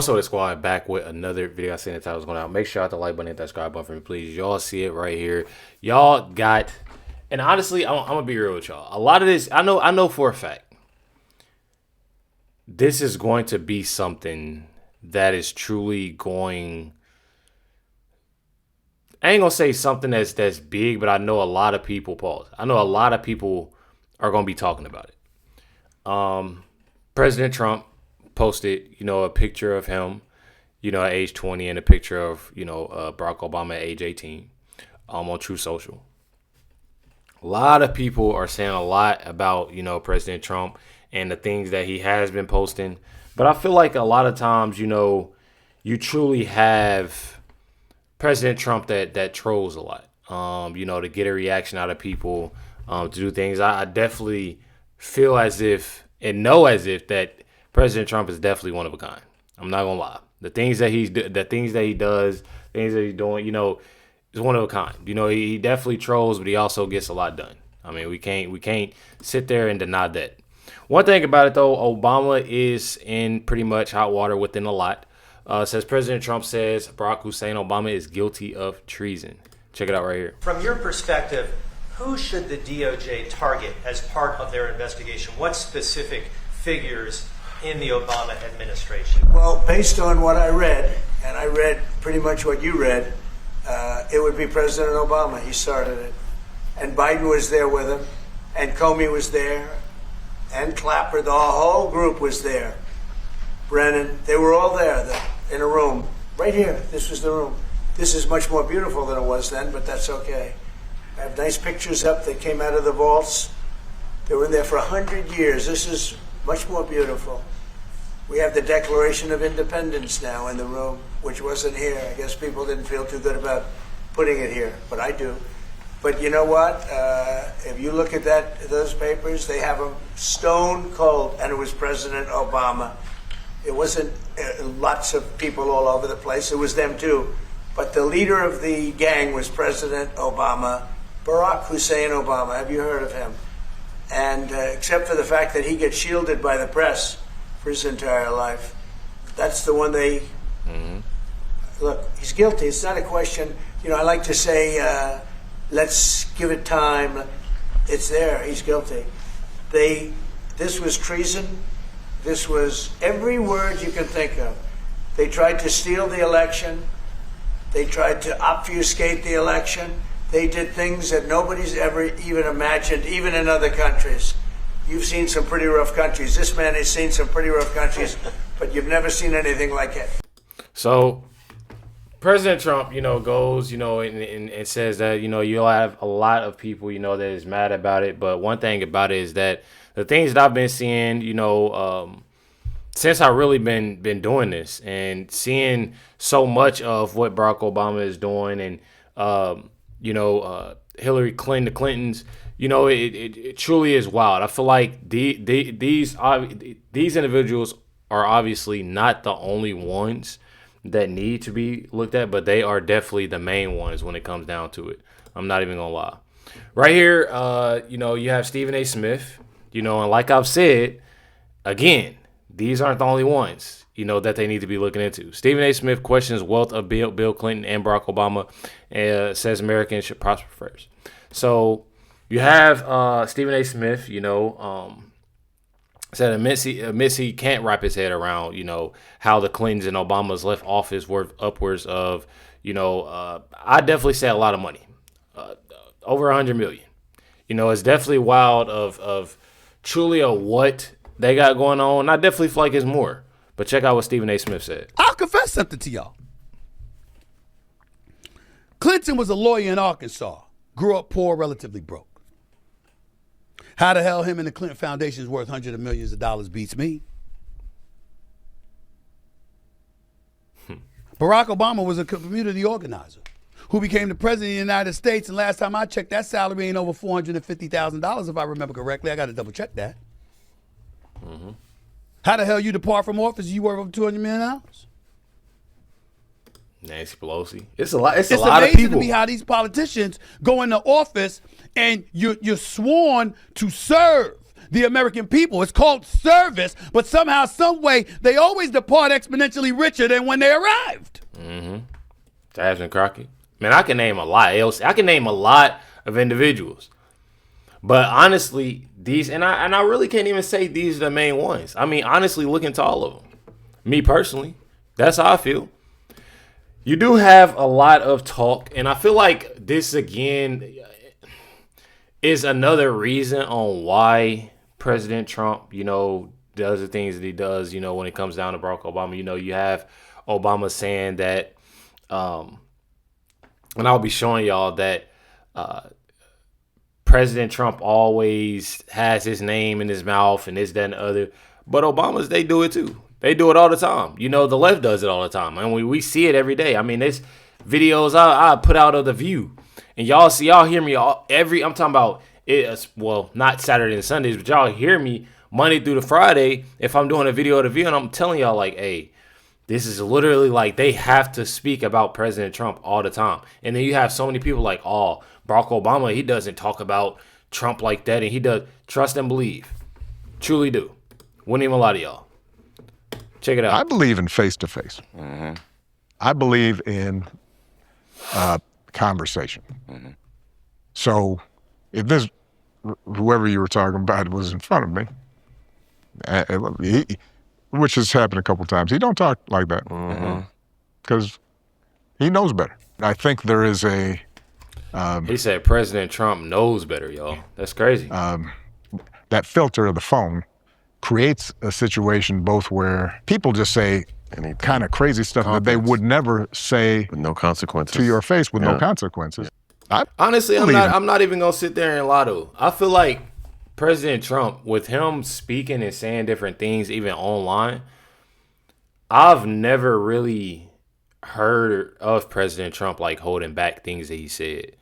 What's up, squad? Back with another video. I seen the title's going out. Make sure you hit the like button, hit that subscribe button for me, please. Y'all see it right here. Y'all got, and honestly, I'm gonna be real with y'all. A lot of this, I know for a fact, this is going to be something that is truly going. I ain't gonna say something that's big, but I know a lot of people. Pause. I know a lot of people are gonna be talking about it. President Trump posted, a picture of him, at age 20, and a picture of, Barack Obama at age 18, on Truth Social. A lot of people are saying a lot about, President Trump and the things that he has been posting. But I feel like a lot of times, you truly have President Trump that trolls a lot, to get a reaction out of people, to do things. I definitely feel as if and know as if that President Trump is definitely one of a kind. I'm not gonna lie. The things that he does, things that he's doing, is one of a kind. He definitely trolls, but he also gets a lot done. I mean, we can't sit there and deny that. One thing about it though, Obama is in pretty much hot water within a lot. Says President Trump says Barack Hussein Obama is guilty of treason. Check it out right here. From your perspective, who should the DOJ target as part of their investigation? What specific figures in the Obama administration? Well, based on what I read, and I read pretty much what you read, it would be President Obama. He started it. And Biden was there with him, and Comey was there, and Clapper, the whole group was there. Brennan, they were all there in a room. Right here, this was the room. This is much more beautiful than it was then, but that's okay. I have nice pictures up that came out of the vaults. They were in there for 100 years. This is much more beautiful. We have the Declaration of Independence now in the room, which wasn't here. I guess people didn't feel too good about putting it here, but I do. But you know what? If you look at those papers, they have them stone cold, and it was President Obama. It wasn't lots of people all over the place. It was them too. But the leader of the gang was President Obama, Barack Hussein Obama. Have you heard of him? And except for the fact that he gets shielded by the press for his entire life, that's the one they... Look, he's guilty. It's not a question. I like to say, let's give it time. It's there. He's guilty. This was treason. This was every word you can think of. They tried to steal the election. They tried to obfuscate the election. They did things that nobody's ever even imagined, even in other countries. You've seen some pretty rough countries. This man has seen some pretty rough countries, but you've never seen anything like it. So President Trump, goes, and says that, you'll have a lot of people, that is mad about it. But one thing about it is that the things that I've been seeing, since I've really been doing this and seeing so much of what Barack Obama is doing and, Hillary Clinton, the Clintons, it truly is wild. I feel like these individuals are obviously not the only ones that need to be looked at, but they are definitely the main ones when it comes down to it. I'm not even gonna lie. Right here, you have Stephen A. Smith, and like I've said, again, these aren't the only ones, that they need to be looking into. Stephen A. Smith questions wealth of Bill Clinton and Barack Obama, says Americans should prosper first. So you have Stephen A. Smith, said admits he can't wrap his head around, how the Clintons and Obamas left office worth upwards of, I definitely say a lot of money, over 100 million. It's definitely wild of truly what they got going on. I definitely feel like it's more. But check out what Stephen A. Smith said. I'll confess something to y'all. Clinton was a lawyer in Arkansas. Grew up poor, relatively broke. How the hell him and the Clinton Foundation is worth hundreds of millions of dollars beats me. Barack Obama was a community organizer who became the president of the United States, and last time I checked, that salary ain't over $450,000 if I remember correctly. I got to double check that. How the hell you depart from office? You worth over $200 million? Nancy Pelosi. It's a lot. It's a lot of amazing people. To me how these politicians go into office and you're sworn to serve the American people. It's called service, but somehow, some way, they always depart exponentially richer than when they arrived. Jasmine Crockett. Man, I can name a lot. I can name a lot of individuals. But honestly, these, and I really can't even say these are the main ones. I mean, honestly, look into all of them. Me personally, that's how I feel. You do have a lot of talk, and I feel like this, again, is another reason on why President Trump, does the things that he does, when it comes down to Barack Obama. You have Obama saying that, and I'll be showing y'all that President Trump always has his name in his mouth and this, that, and the other. But Obamas, they do it too. They do it all the time. The left does it all the time. And we see it every day. I mean, there's videos I put out of The View. And y'all hear me I'm talking about it, well, not Saturday and Sundays, but y'all hear me Monday through to Friday if I'm doing a video of The View, and I'm telling y'all, like, hey, this is literally like they have to speak about President Trump all the time. And then you have so many people like, oh, Barack Obama, he doesn't talk about Trump like that. And he does. Trust and believe. Truly do. Wouldn't even lie to y'all. Check it out. I believe in face-to-face. I believe in conversation. So if this, whoever you were talking about was in front of me, which has happened a couple times, he don't talk like that because he knows better. I think there is a... he said President Trump knows better, y'all. That's crazy. That filter of the phone creates a situation both where people just say any kind of crazy stuff that they would never say with no consequences to your face with no consequences. Honestly, I'm not even gonna sit there and lie to. I feel like President Trump, with him speaking and saying different things, even online, I've never really heard of President Trump like holding back things that he said.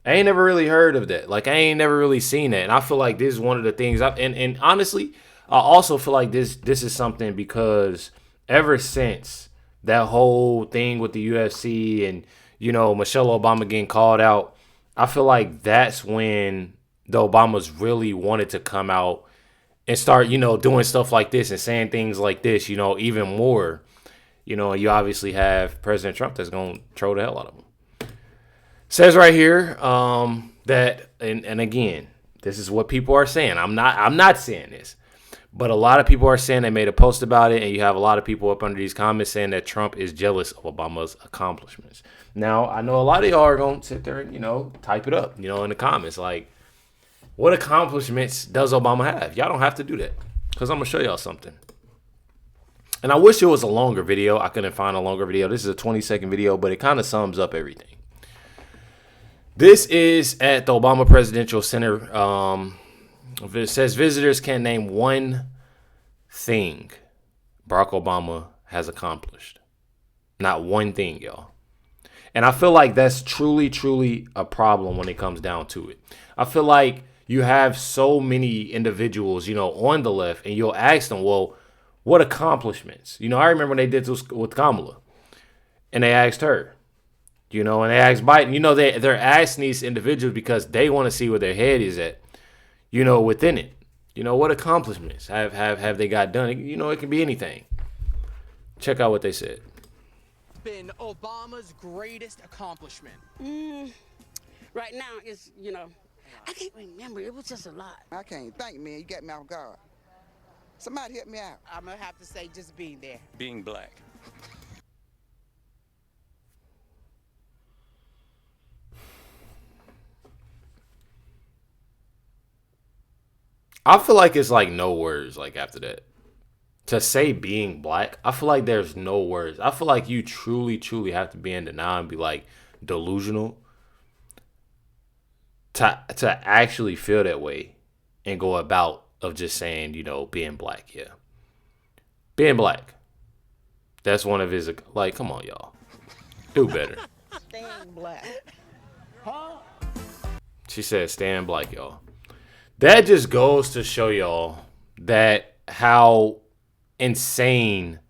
I ain't never really heard of that. Like, I ain't never really seen that. And I feel like this is one of the things. And honestly, I also feel like this is something because ever since that whole thing with the UFC and, Michelle Obama getting called out, I feel like that's when the Obamas really wanted to come out and start, doing stuff like this and saying things like this, even more. And you obviously have President Trump that's going to throw the hell out of him. Says right here that, and again, this is what people are saying. I'm not saying this. But a lot of people are saying they made a post about it, and you have a lot of people up under these comments saying that Trump is jealous of Obama's accomplishments. Now, I know a lot of y'all are going to sit there and, type it up, in the comments. Like, what accomplishments does Obama have? Y'all don't have to do that because I'm going to show y'all something. And I wish it was a longer video. I couldn't find a longer video. This is a 20-second video, but it kind of sums up everything. This is at the Obama Presidential Center. It says visitors can name one thing Barack Obama has accomplished. Not one thing, y'all. And I feel like that's truly, truly a problem when it comes down to it. I feel like you have so many individuals, on the left, and you'll ask them, well, what accomplishments? I remember when they did this with Kamala, and they asked her, and they asked Biden. They're asking these individuals because they want to see where their head is at. Within it, what accomplishments have they got done? It can be anything. Check out what they said. Been Obama's greatest accomplishment. Right now, it's, I can't remember. It was just a lot. I can't think, man. You got me off guard. Somebody help me out. I'm going to have to say just being there. being black. I feel like it's like no words like after that. To say being black, I feel like there's no words. I feel like you truly, truly have to be in denial and be like delusional to actually feel that way and go about of just saying, being black. Yeah. Being black. That's one of his, like, come on, y'all. Do better. Staying black. She said, stand black, y'all. That just goes to show y'all that how insane,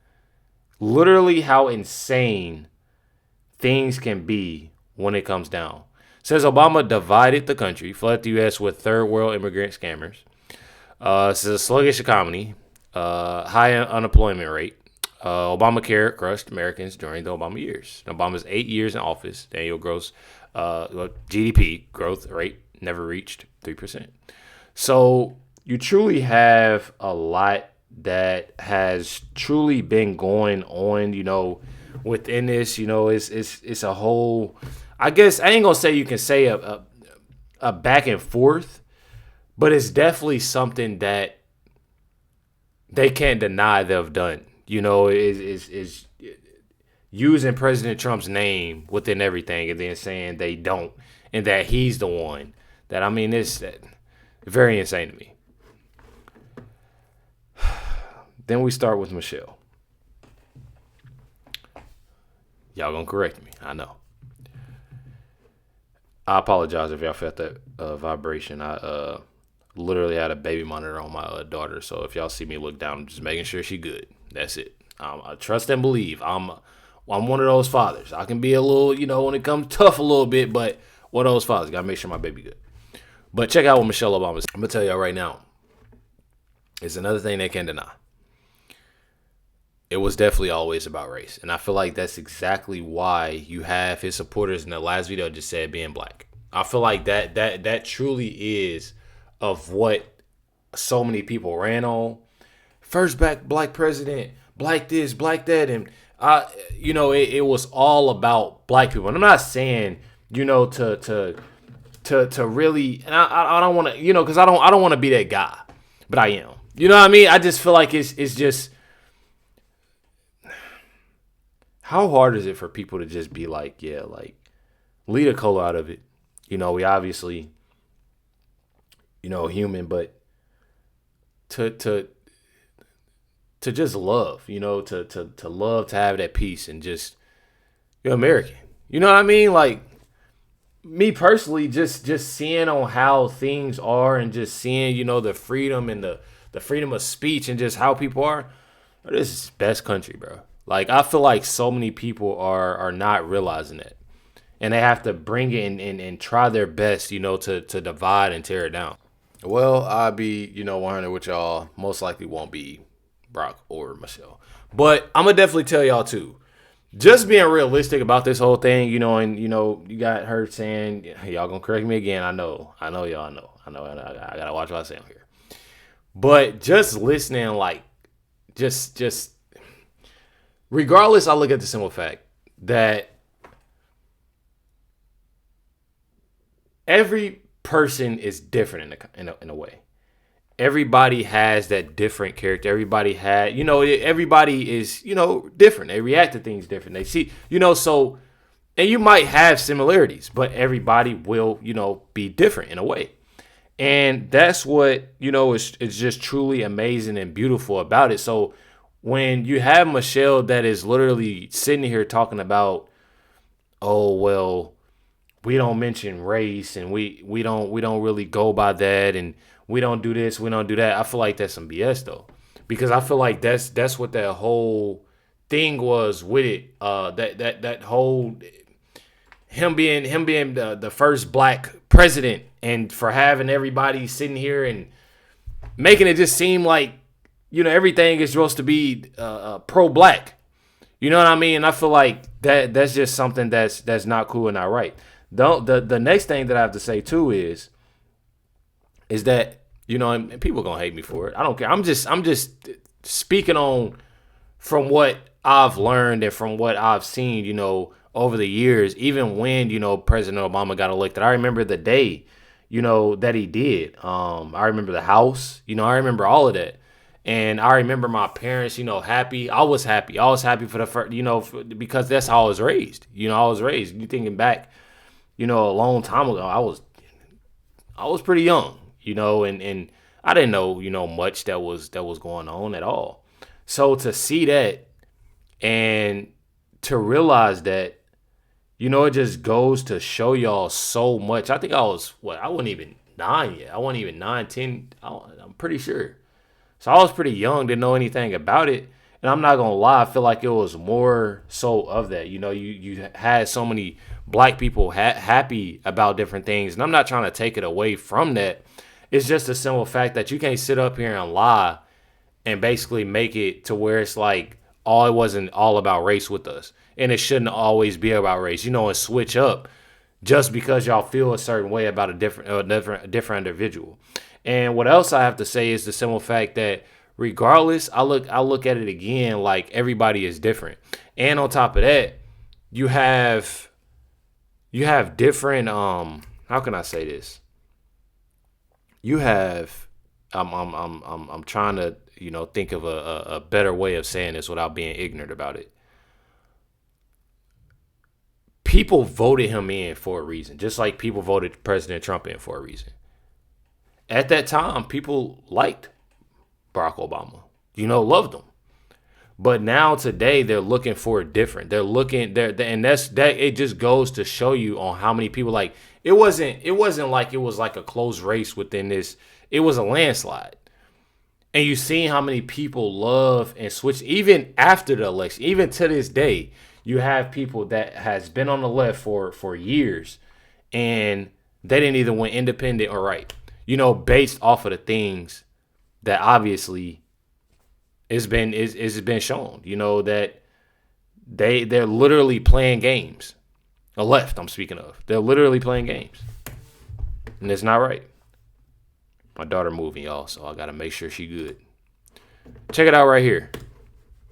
literally how insane things can be when it comes down. Says Obama divided the country, flooded the U.S. with third world immigrant scammers. This is a sluggish economy, high unemployment rate. Obamacare crushed Americans during the Obama years. Obama's 8 years in office, the annual gross GDP growth rate never reached 3%. So you truly have a lot that has truly been going on, within this. It's a whole, I guess I ain't gonna say you can say a back and forth, but it's definitely something that they can't deny they've done. Is using President Trump's name within everything and then saying they don't and that he's the one. It's very insane to me. Then we start with Michelle. Y'all gonna correct me, I know. I apologize if y'all felt that vibration. I literally had a baby monitor on my daughter, so if y'all see me look down, I'm just making sure she good. That's it. I trust and believe. I'm one of those fathers. I can be a little, when it comes tough a little bit, but one of those fathers. Gotta make sure my baby good. But check out what Michelle Obama said. I'm gonna tell y'all right now. It's another thing they can't deny. It was definitely always about race. And I feel like that's exactly why you have his supporters in the last video just said being black. I feel like that truly is of what so many people ran on. First black president, black this, black that. And, it was all about black people. And I'm not saying, to really, and I don't want to, because I don't want to be that guy, but I am. You know what I mean? I just feel like it's just, how hard is it for people to just be like, yeah, like, leave the color out of it. We obviously, human, but to just love, to love, to have that peace and just, you're American. You know what I mean? Like, me personally, just seeing on how things are and just seeing, the freedom and the freedom of speech and just how people are, this is the best country, bro. Like, I feel like so many people are not realizing it. And they have to bring it and try their best, to divide and tear it down. Well, I'll be, 100 with y'all. Most likely won't be Brock or Michelle. But I'm going to definitely tell y'all, too. Just being realistic about this whole thing, and, you got her saying, y'all going to correct me again. I know y'all know. I got to watch what I say on here. But just listening, like, just regardless, I look at the simple fact that every person is different in a way. Everybody has that different character. Everybody everybody is, different. They react to things different. They see, so, and you might have similarities, but everybody will, be different in a way. And that's what, is just truly amazing and beautiful about it. So when you have Michelle that is literally sitting here talking about, oh, well, we don't mention race and we don't really go by that and we don't do this, we don't do that. I feel like that's some BS though, because I feel like that's what that whole thing was with it. That whole him being the first black president, and for having everybody sitting here and making it just seem like everything is supposed to be pro-black. You know what I mean? And I feel like that's just something that's not cool and not right. The next thing that I have to say too is that, and people gonna hate me for it. I don't care. I'm just speaking on from what I've learned and from what I've seen, over the years, even when, President Obama got elected. I remember the day, that he did. I remember the house, I remember all of that. And I remember my parents, happy. I was happy. I was happy for the first, because that's how I was raised. You thinking back, a long time ago, I was pretty young, and I didn't know, much that was going on at all. So to see that and to realize that, it just goes to show y'all so much. I think I wasn't even 9 yet. I wasn't even 9, 10. I'm pretty sure. So I was pretty young, didn't know anything about it. And I'm not going to lie, I feel like it was more so of that. You had so many black people happy about different things. And I'm not trying to take it away from that. It's just a simple fact that you can't sit up here and lie and basically make it to where it's like, it wasn't all about race with us. And it shouldn't always be about race, and switch up just because y'all feel a certain way about a different individual. And what else I have to say is the simple fact that regardless, I look at it again like everybody is different. And on top of that, you have different how can I say this? You have I'm trying to, think of a better way of saying this without being ignorant about it. People voted him in for a reason, just like people voted President Trump in for a reason. At that time, people liked Barack Obama, loved him. But now today, they're looking for it different. They're looking there, and it just goes to show you on how many people it wasn't like it was like a close race within this. It was a landslide. And you see how many people love and switch even after the election, even to this day. You have people that has been on the left for years, and they didn't either went independent or right. Based off of the things that obviously it's been shown. That they're literally playing games. The left, I'm speaking of, they're literally playing games, and it's not right. My daughter moving, y'all, so I gotta make sure she good. Check it out right here.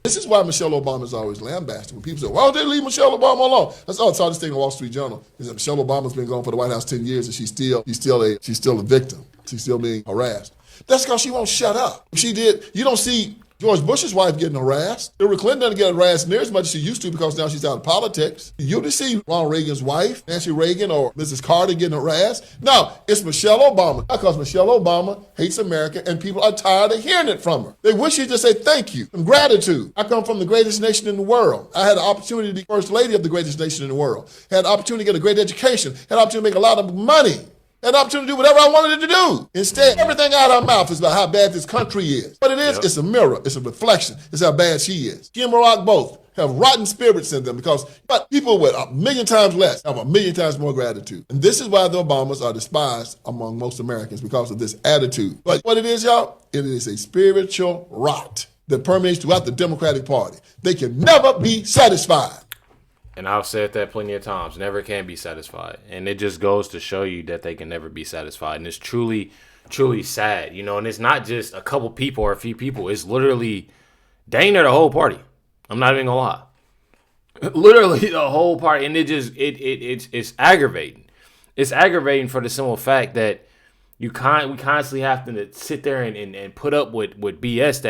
This is why Michelle Obama is always lambasted. When people say, why don't they leave Michelle Obama alone? That's all I saw this thing in Wall Street Journal, is that Michelle Obama's been gone for the White House 10 years and she's still a victim. She's still being harassed. That's because she won't shut up. She did. You don't see George Bush's wife getting harassed. Hillary Clinton doesn't get harassed near as much as she used to because now she's out of politics. You don't see Ronald Reagan's wife, Nancy Reagan, or Mrs. Carter getting harassed. No, it's Michelle Obama, because Michelle Obama hates America and people are tired of hearing it from her. They wish she'd just say thank you and gratitude. I come from the greatest nation in the world. I had the opportunity to be first lady of the greatest nation in the world. Had the opportunity to get a great education. Had the opportunity to make a lot of money. Had the opportunity to do whatever I wanted it to do. Instead, everything out of her mouth is about how bad this country is. But it is, It's a mirror, it's a reflection, it's how bad she is. She and Barack both have rotten spirits in them but people with 1,000,000 times less have 1,000,000 times more gratitude. And this is why the Obamas are despised among most Americans, because of this attitude. But what it is, y'all, it is a spiritual rot that permeates throughout the Democratic Party. They can never be satisfied. And I've said that plenty of times, never can be satisfied. And it just goes to show you that they can never be satisfied. And it's truly, truly sad, and it's not just a couple people or a few people. It's literally dang near the whole party. I'm not even gonna lie. Literally the whole party. And it's aggravating. It's aggravating for the simple fact that we constantly have to sit there and put up with BS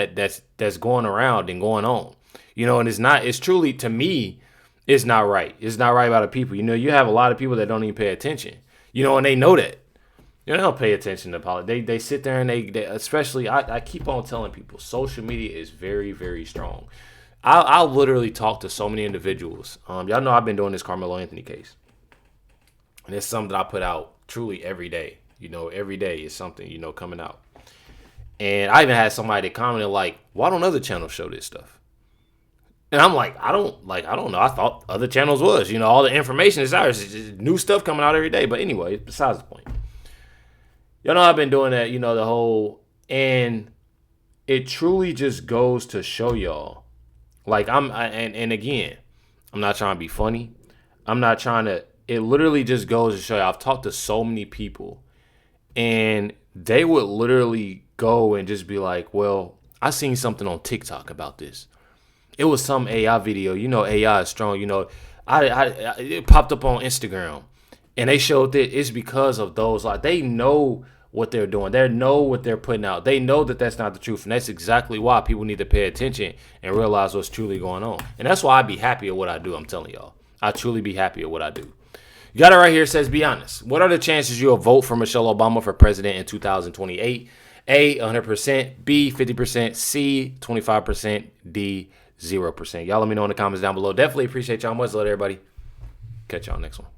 that's going around and going on. And it's truly, to me, it's not right. It's not right about the people. You have a lot of people that don't even pay attention. And they know that. They don't pay attention to politics. They sit there and they especially, I keep on telling people, social media is very, very strong. I'll literally talk to so many individuals. Y'all know I've been doing this Carmelo Anthony case. And it's something that I put out truly every day. Every day is something, coming out. And I even had somebody that commented like, why don't other channels show this stuff? And I'm like, I don't know. I thought other channels was, all the information is out. It's just new stuff coming out every day. But anyway, besides the point. Y'all know I've been doing that, the whole, and it truly just goes to show y'all, and again, I'm not trying to be funny. I'm not trying to, it literally just goes to show you, I've talked to so many people, and they would literally go and just be like, well, I seen something on TikTok about this. It was some AI video. AI is strong. It popped up on Instagram, and they showed that it's because of those. They know what they're doing. They know what they're putting out. They know that that's not the truth, and that's exactly why people need to pay attention and realize what's truly going on. And that's why I be happy at what I do. I'm telling y'all, I truly be happy at what I do. You got it right here. It says, be honest. What are the chances you'll vote for Michelle Obama for president in 2028? A, 100%. B, 50%. C, 25%. D, 0%. Y'all let me know in the comments down below. Definitely appreciate y'all much. Love everybody. Catch y'all next one.